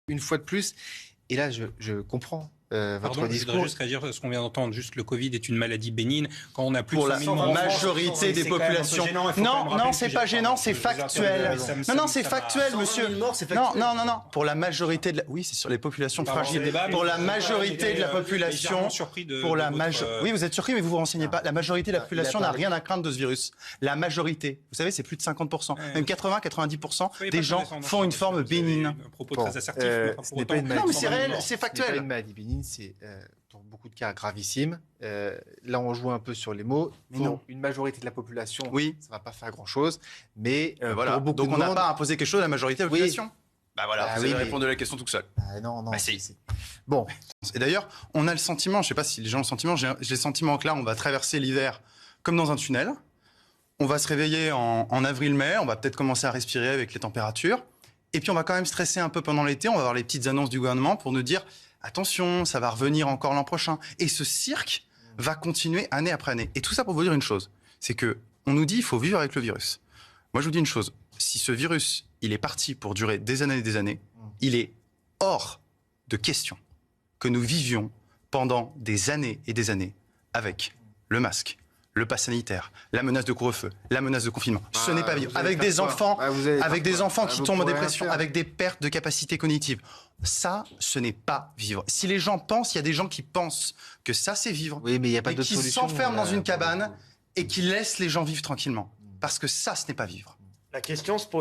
Une fois de plus, et là je comprends votre Je voudrais discours. juste réagir à ce qu'on vient d'entendre. Juste, le Covid est une maladie bénigne. Quand on a plus Pour de la 100 000 morts en France, majorité des populations. Non, c'est pas gênant, c'est factuel. Non, c'est factuel, monsieur. Non. Pour la majorité de la... Oui, c'est sur les populations fragiles. Pour la majorité de la population... Oui, vous êtes surpris, mais vous vous renseignez pas. La majorité de la population n'a rien à craindre de ce virus. La majorité, vous savez, c'est plus de 50%. Même 80-90% des gens font une forme bénigne. Propos très assertifs. Ce n'est pas une Non, maladie. mais c'est réel, c'est Ce n'est pas factuel. une maladie bénigne, c'est dans beaucoup de cas gravissime. Là, on joue un peu sur les mots. Mais Pour non. une majorité de la population, Oui. ça ne va pas faire grand-chose. Mais Voilà. pour beaucoup Donc de on n'a monde... pas imposé quelque chose à la majorité de la Oui. population. Bah voilà, Ah vous oui, avez mais- répondu à la question tout seul. Non. Bah si. Bon, Et d'ailleurs, on a le sentiment, je ne sais pas si les gens ont le sentiment, j'ai le sentiment que là, on va traverser l'hiver comme dans un tunnel. On va se réveiller en avril-mai, on va peut-être commencer à respirer avec les températures. Et puis on va quand même stresser un peu pendant l'été, on va avoir les petites annonces du gouvernement pour nous dire « Attention, ça va revenir encore l'an prochain ». Et ce cirque va continuer année après année. Et tout ça pour vous dire une chose, c'est que on nous dit qu'il faut vivre avec le virus. Moi, je vous dis une chose, si ce virus, il est parti pour durer des années et des années, il est hors de question que nous vivions pendant des années et des années avec le masque, le pass sanitaire, la menace de couvre-feu, la menace de confinement. Ce n'est pas vivre. vous allez Avec faire des quoi enfants, Vous allez avec faire des quoi enfants qui Vous tombent en pourrez rien dépression, faire. avec des pertes de capacité cognitive. Ça, ce n'est pas vivre. Si les gens pensent, il y a des gens qui pensent que ça, c'est vivre. oui, mais il n'y a pas et d'autre qui solution. s'enferment dans là, une pour le cabane coup. et qui laissent les gens vivre tranquillement. Parce que ça, ce n'est pas vivre. La question se pose.